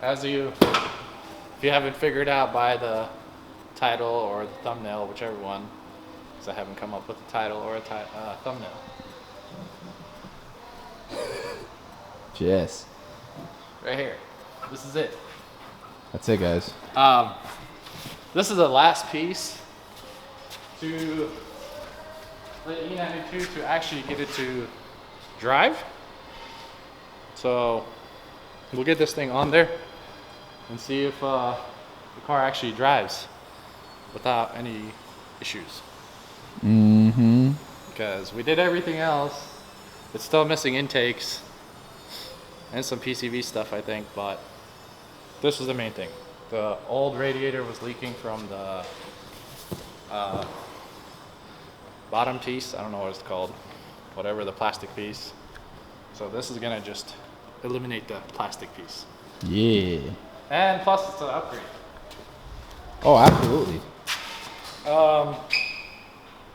if you haven't figured out by the title or the thumbnail, whichever one, because I haven't come up with a title or a thumbnail. Yes. Right here. This is it. That's it, guys. This is the last piece to the E92 to actually get it to drive. So we'll get this thing on there and see if the car actually drives without any issues. Mm-hmm. Because we did everything else. It's still missing intakes and some PCV stuff, I think, but this was the main thing. The old radiator was leaking from the bottom piece. I don't know what it's called. Whatever, the plastic piece. So this is gonna just eliminate the plastic piece. Yeah. And plus it's an upgrade. Oh, absolutely.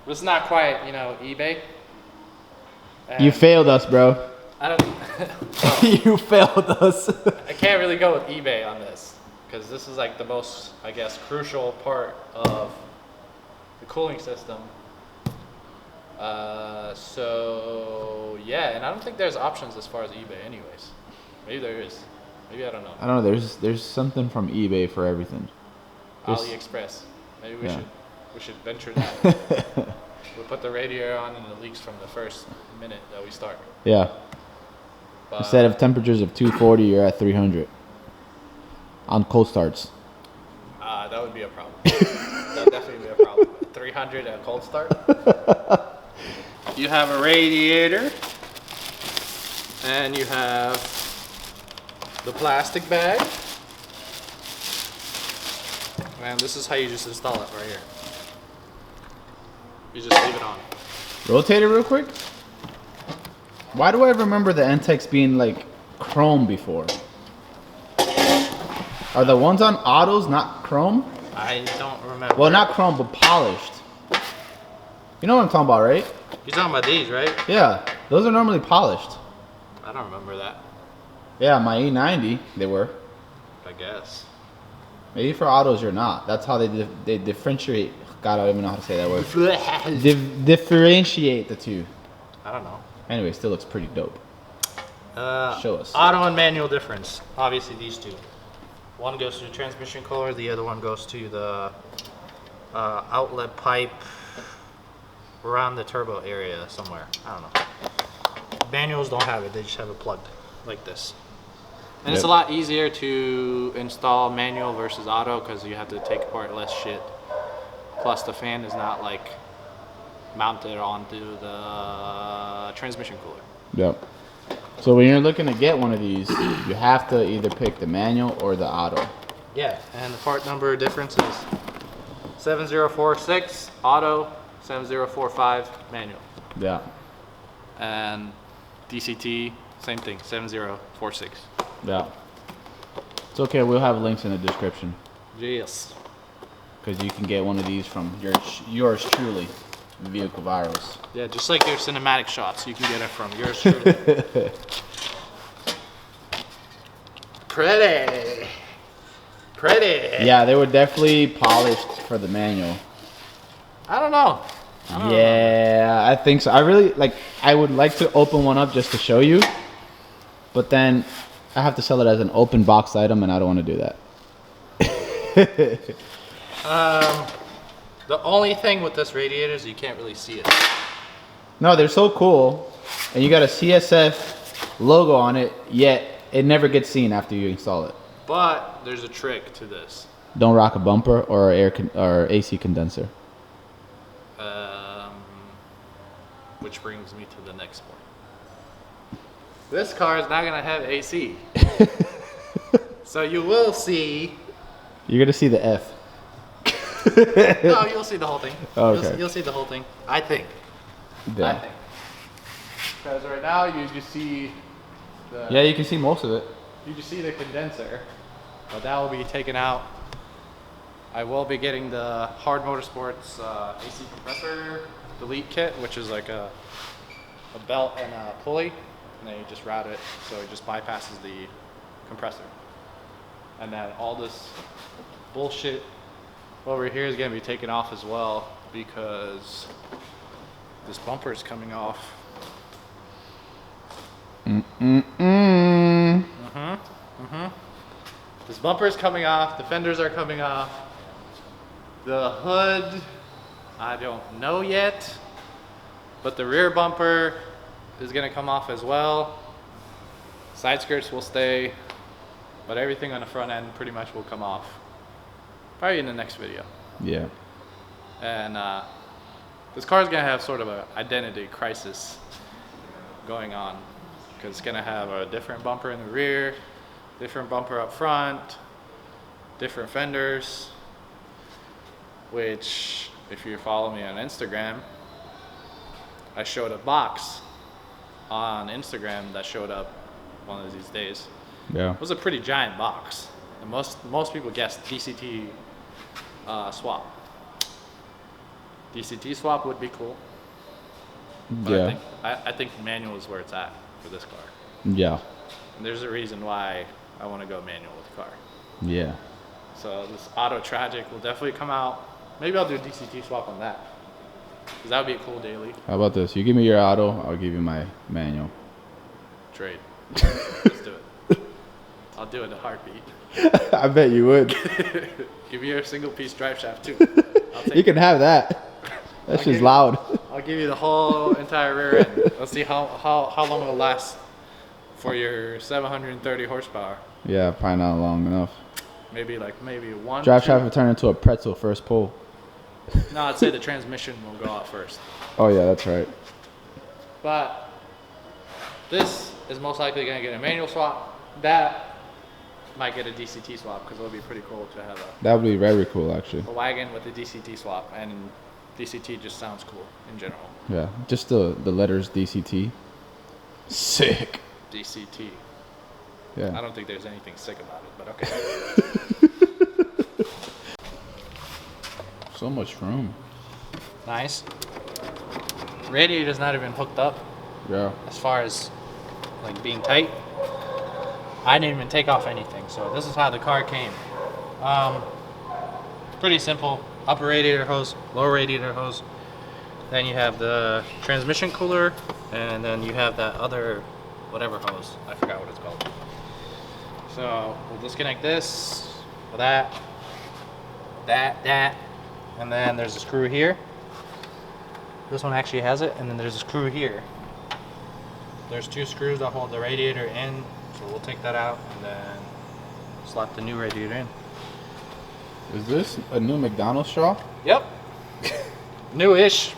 This is not quite, you know, eBay. And You failed us, bro. I don't. You failed us. I can't really go with eBay on this because this is like the most, I guess, crucial part of the cooling system. So yeah, and I don't think there's options as far as eBay, anyways. Maybe there is. Maybe I don't know. I don't know. There's something from eBay for everything. AliExpress. Maybe we should venture that. We'll put the radiator on and it leaks from the first minute that we start. Yeah. But, Instead of temperatures of 240, you're at 300 on cold starts. that would be a problem. That would definitely be a problem. 300 at cold start. You have a radiator, and you have the plastic bag, and this is how you just install it right here. You just leave it on. Rotate it real quick. Why do I remember the intakes being like chrome before? Are the ones on autos not chrome? I don't remember. Well, not chrome, but polished. You know what I'm talking about, right? You're talking about these, right? Yeah, those are normally polished. I don't remember that. Yeah, my E90, they were. I guess. Maybe for autos you're not. That's how they differentiate. God, I don't even know how to say that word. Differentiate the two. I don't know. Anyway, still looks pretty dope. Show us. Auto and manual difference. Obviously, these two. One goes to the transmission cooler. The other one goes to the outlet pipe around the turbo area somewhere. I don't know. Manuals don't have it. They just have it plugged like this. And it's a lot easier to install manual versus auto because you have to take apart less shit. Plus, the fan is not like mounted onto the transmission cooler. Yep. So when you're looking to get one of these, you have to either pick the manual or the auto. Yeah, and the part number difference is 7046 auto, 7045 manual. Yeah. And DCT, same thing, 7046. Yeah. It's okay. We'll have links in the description. Yes. Because you can get one of these from yours truly, Vehicle Virus. Yeah, just like your cinematic shots, you can get it from yours truly. Pretty. Pretty. Yeah, they were definitely polished for the manual. I don't know. Yeah, I think so. I would like to open one up just to show you, but then I have to sell it as an open box item, and I don't want to do that. The only thing with this radiator is you can't really see it. No, they're so cool, and you got a CSF logo on it, yet it never gets seen after you install it. But there's a trick to this. Don't rock a bumper or or AC condenser. Which brings me to the next point. This car is not gonna have AC. So you will see. You're gonna see the F. No, you'll see the whole thing. Oh, okay. You'll see the whole thing. I think. Yeah. I think. Because right now you just see the. Yeah, you can see most of it. You just see the condenser, but that will be taken out. I will be getting the Hard Motorsports AC compressor delete kit, which is like a belt and a pulley, and then you just route it so it just bypasses the compressor. And then all this bullshit over here is gonna be taken off as well because this bumper is coming off. This bumper is coming off, the fenders are coming off. The hood, I don't know yet, but the rear bumper is gonna come off as well. Side skirts will stay, but everything on the front end pretty much will come off. Probably in the next video. Yeah. And this car is gonna have sort of an identity crisis going on because it's gonna have a different bumper in the rear, different bumper up front, different fenders, which if you follow me on Instagram, I showed a box on Instagram that showed up one of these days. Yeah. It was a pretty giant box. And most people guessed DCT swap. DCT swap would be cool. But Yeah. I think manual is where it's at for this car. Yeah. And there's a reason why I want to go manual with the car. Yeah. So this Auto Tragic will definitely come out. Maybe I'll do a DCT swap on that. Because that would be a cool daily How about this? You give me your auto, I'll give you my manual. trade. Let's do it. I'll do it in a heartbeat. I bet you would. Give me your single piece drive shaft too. I'll take You can have that. That's just loud. I'll give you the whole entire rear end. Let's see how long it'll last for your 730 horsepower. Yeah, probably not long enough. Maybe one. Drive two. shaft will turn into a pretzel first pull. No, I'd say the transmission will go out first. Oh yeah, that's right. But this is most likely going to get a manual swap. That might get a DCT swap because it would be pretty cool to have That would be very cool, actually. a wagon with a DCT swap. And DCT just sounds cool in general. Yeah, just the letters DCT. Sick. DCT. Yeah. I don't think there's anything sick about it, but okay. So much room. Nice. Radiator's not even hooked up Yeah. as far as like being tight. I didn't even take off anything, so this is how the car came. Pretty simple. Upper radiator hose, lower radiator hose. Then you have the transmission cooler, and then you have that other whatever hose. I forgot what it's called. So we'll disconnect this, that, and then there's a screw here. This one actually has it, and then there's a screw here. There's two screws that hold the radiator in, so we'll take that out and then slot the new radiator in. Is this a new McDonald's straw? Yep. New-ish,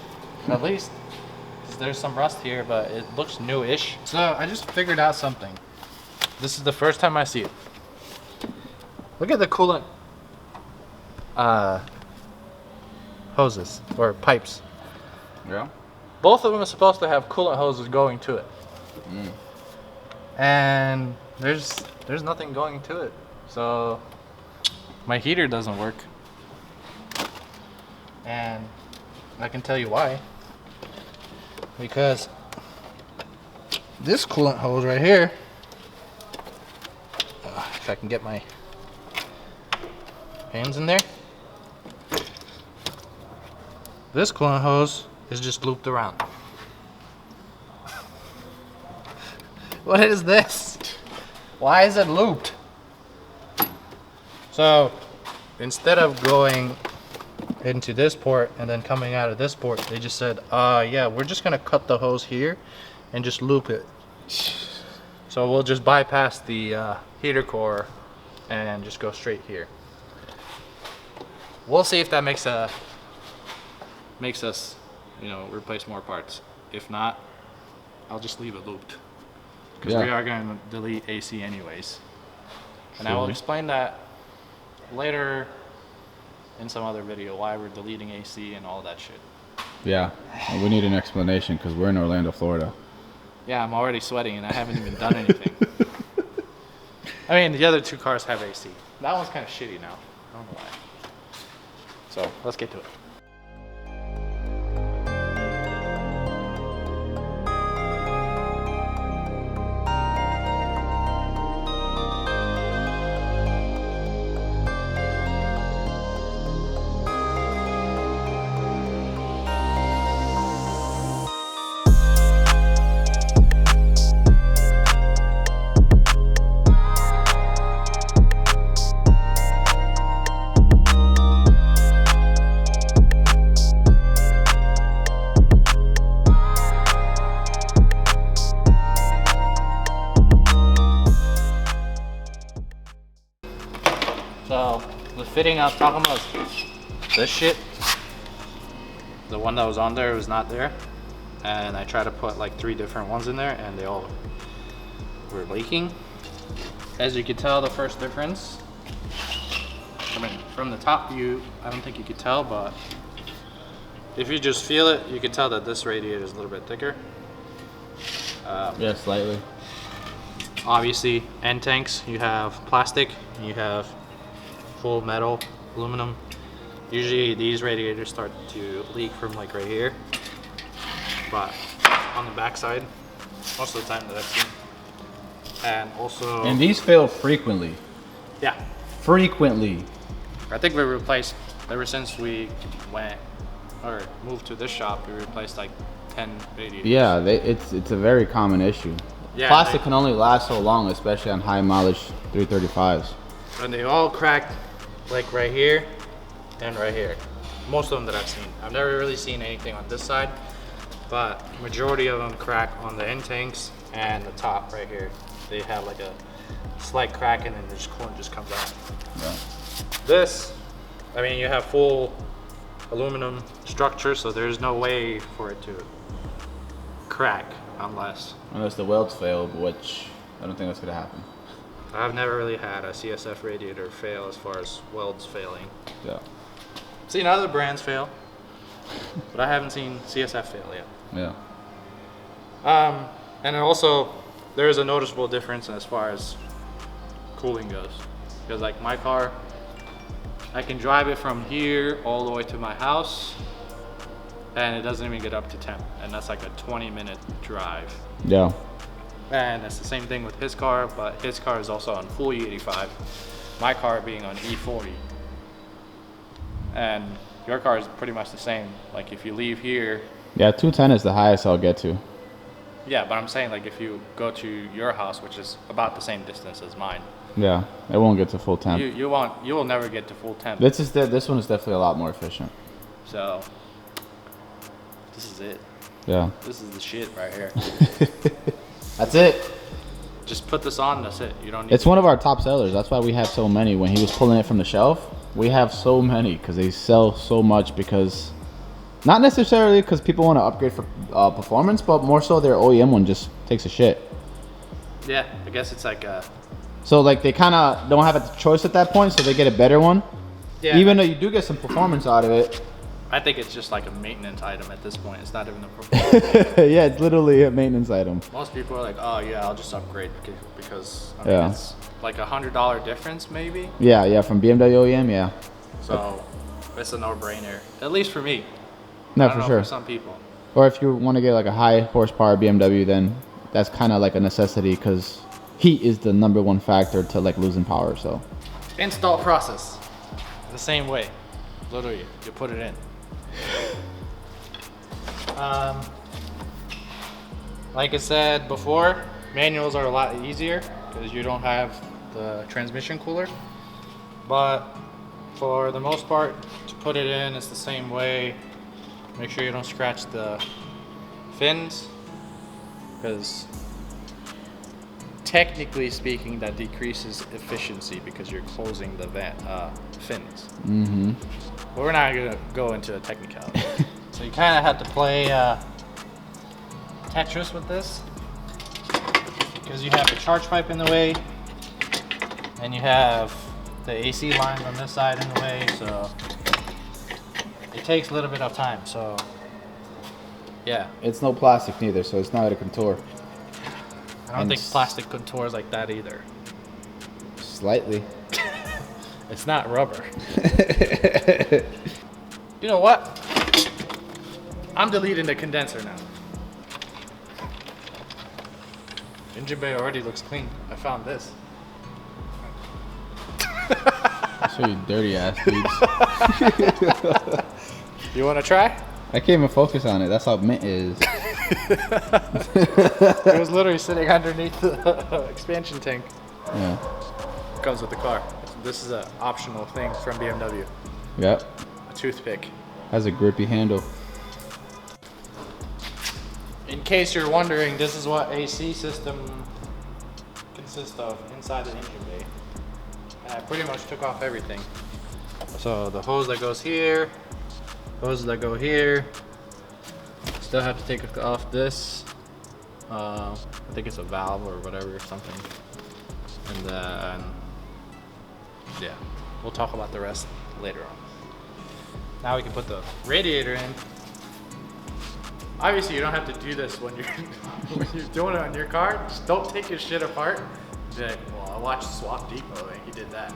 at least. 'Cause there's some rust here, but it looks new-ish. So I just figured out something. This is the first time I see it. Look at the coolant hoses or pipes. Yeah. Both of them are supposed to have coolant hoses going to it. And there's nothing going to it. So my heater doesn't work. And I can tell you why. Because this coolant hose right here, if I can get my hands in there, this coolant hose is just looped around. What is this? Why is it looped? So instead of going into this port and then coming out of this port, they just said, yeah, we're just gonna cut the hose here and just loop it. So we'll just bypass the heater core and just go straight here. We'll see if that makes us, you know, replace more parts. If not, I'll just leave it looped. Because we are going to delete AC anyways. And I will explain that later in some other video, why we're deleting AC and all that shit. Yeah. And we need an explanation because we're in Orlando, Florida. Yeah, I'm already sweating and I haven't even done anything. I mean, the other two cars have AC. That one's kind of shitty now. I don't know why. So, let's get to it. So the fitting I was talking about is this shit. The one that was on there was not there. And I tried to put like 3 different ones in there and they all were leaking. As you can tell, the first difference, I mean, from the top view, I don't think you could tell, but if you just feel it, you can tell that this radiator is a little bit thicker. Yeah, slightly. Obviously, end tanks, you have plastic, you have full metal, aluminum. Usually these radiators start to leak from like right here, but on the back side, most of the time that I've seen. And also... And these fail frequently. Yeah. Frequently. I think we replaced, ever since we went, or moved to this shop, we replaced like 10 radiators. Yeah, it's a very common issue. Yeah, Plastic can only last so long, especially on high mileage 335s. And they all cracked like right here and right here. Most of them that I've seen. I've never really seen anything on this side, but majority of them crack on the end tanks and the top right here. They have like a slight crack and then the coolant just comes out. Yeah. This, I mean, you have full aluminum structure, so there's no way for it to crack unless Unless the welds fail, which I don't think that's gonna happen. I've never really had a CSF radiator fail as far as welds failing. Yeah. Seen other brands fail, but I haven't seen CSF fail yet. Yeah. And then also, there is a noticeable difference as far as cooling goes. Because like my car, I can drive it from here all the way to my house, and it doesn't even get up to temp. And that's like a 20-minute drive. Yeah. And it's the same thing with his car, but his car is also on full E85. My car being on E40. And your car is pretty much the same. Like if you leave here. Yeah, 210 is the highest I'll get to. Yeah, but I'm saying like if you go to your house, which is about the same distance as mine. Yeah, it won't get to full temp. You will never get to full temp. This one is definitely a lot more efficient. So this is it. Yeah. This is the shit right here. That's it. Just put this on, that's it. You don't need It's one of our top sellers. That's why we have so many. When he was pulling it from the shelf, we have so many because they sell so much because, not necessarily because people want to upgrade for performance, but more so their OEM one just takes a shit. Yeah, I guess it's like So like they kind of don't have a choice at that point, so they get a better one. yeah, Even though you do get some performance out of it. I think it's just like a maintenance item at this point. It's not even a performance. Yeah, it's literally a maintenance item. Most people are like, oh yeah, I'll just upgrade because I mean, Yeah. it's like $100 difference maybe. Yeah, from BMW OEM, yeah. So it's a no-brainer, at least for me. No, I don't for know sure. For some people. Or if you want to get like a high horsepower BMW, then that's kind of like a necessity because heat is the #1 factor to like losing power. So Install process, the same way. Literally, you put it in. Like I said before, manuals are a lot easier because you don't have the transmission cooler. But for the most part, to put it in, it's the same way. Make sure you don't scratch the fins, because technically speaking, that decreases efficiency because you're closing the fins. mm-hmm. But we're not gonna go into a technicality. So you kind of have to play Tetris with this, because you have the charge pipe in the way, and you have the AC lines on this side in the way. So it takes a little bit of time. So yeah, It's no plastic neither, so it's not a contour. I don't think plastic contours like that either. Slightly. It's not rubber. You know what? I'm deleting the condenser now. Engine bay already looks clean. I found this. I'll show you dirty ass dudes. You want to try? I can't even focus on it. That's how mint is. It was literally sitting underneath the expansion tank. Yeah. Comes with the car. This is an optional thing from BMW. Yep. A toothpick. Has a grippy handle. In case you're wondering, this is what AC system consists of inside the engine bay. And I pretty much took off everything. So the hose that goes here, hoses that go here. Still have to take off this. I think it's a valve or whatever or something. And then, yeah, we'll talk about the rest later on. Now we can put the radiator in. Obviously, you don't have to do this when you're when you're doing it on your car. Just don't take your shit apart. Be like, well, I watched Swap Depot and he did that.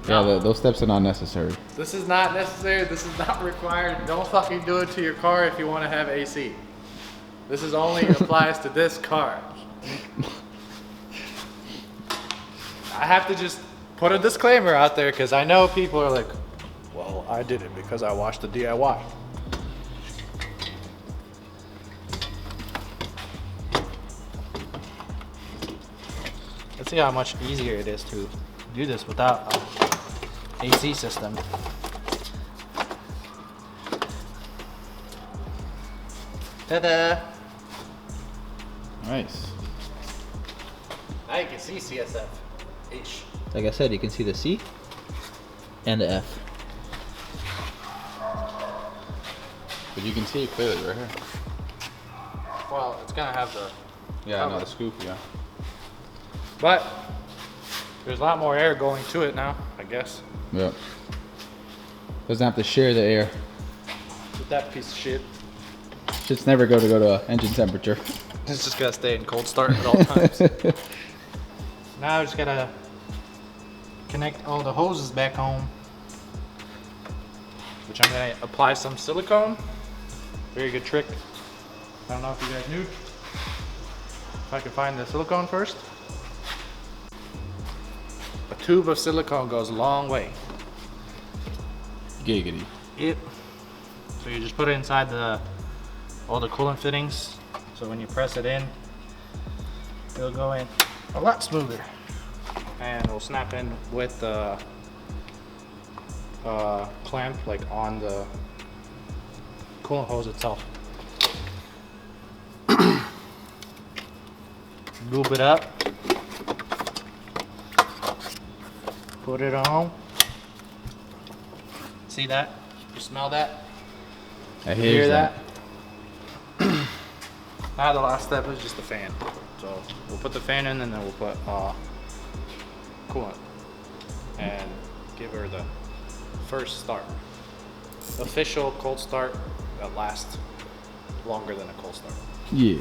Yeah, No. those steps are not necessary. This is not necessary. This is not required. Don't fucking do it to your car if you want to have AC. This is only applies to this car. I have to just put a disclaimer out there because I know people are like, well, I did it because I watched the DIY. Let's see how much easier it is to do this without an AC system. Ta-da! Nice. Now you can see CSF. H. Like I said, you can see the C and the F. But you can see it clearly right here. Well, it's gonna have the... Yeah, no, the scoop, yeah. But there's a lot more air going to it now, I guess. Yep. Doesn't have to share the air. With that piece of shit. Shit's never go to engine temperature. It's just gonna stay in cold start at all times. Now I just gotta connect all the hoses back home, which I'm gonna apply some silicone. Very good trick. I don't know if you guys knew. If I can find the silicone first. A tube of silicone goes a long way. Giggity. Yep. So you just put it inside all the coolant fittings. So when you press it in, it'll go in a lot smoother. And it'll snap in with the clamp like on the coolant hose itself. Lube it up. Put it on. See that? You smell that? I Hear that? Now the last step is just the fan. So we'll put the fan in and then we'll put coolant and give her the first start. Official cold start that lasts longer than a cold start. Yeah.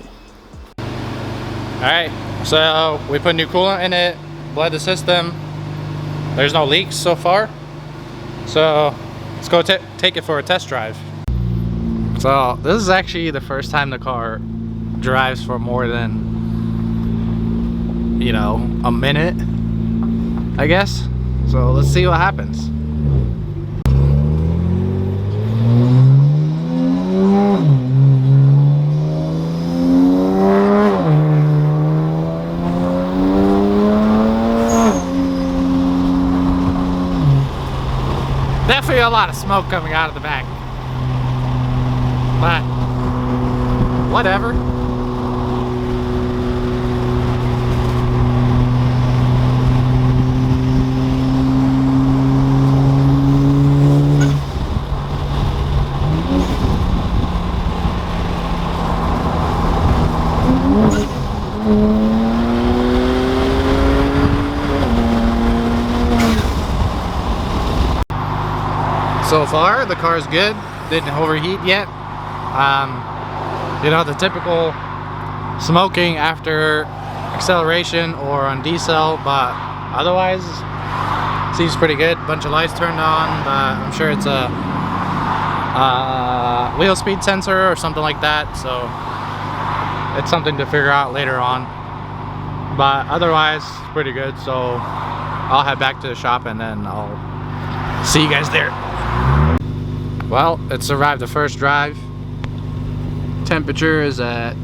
Alright, so we put new coolant in it, bled the system. There's no leaks so far. So let's go take it for a test drive. So this is actually the first time the car drives for more than, you know, a minute, I guess. So let's see what happens. Definitely a lot of smoke coming out of the back. But whatever. So far, the car's good. Didn't overheat yet. You know, the typical smoking after acceleration or on diesel, but otherwise seems pretty good. Bunch of lights turned on, but I'm sure it's a wheel speed sensor or something like that, so it's something to figure out later on. But otherwise, pretty good. So I'll head back to the shop and then I'll see you guys there. Well, it survived the first drive. Temperature is at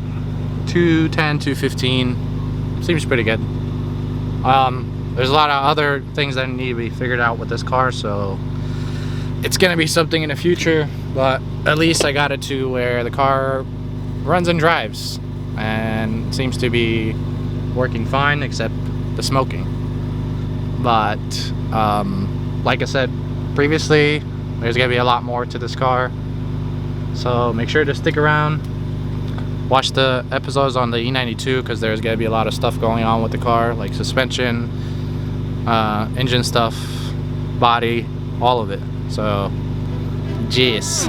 210, 215. Seems pretty good. There's a lot of other things that need to be figured out with this car, so it's gonna be something in the future, but at least I got it to where the car runs and drives and seems to be working fine except the smoking. But like I said previously, there's gonna be a lot more to this car, so make sure to stick around, watch the episodes on the E92, because there's gonna be a lot of stuff going on with the car, like suspension, engine stuff, body, all of it. So, jeez.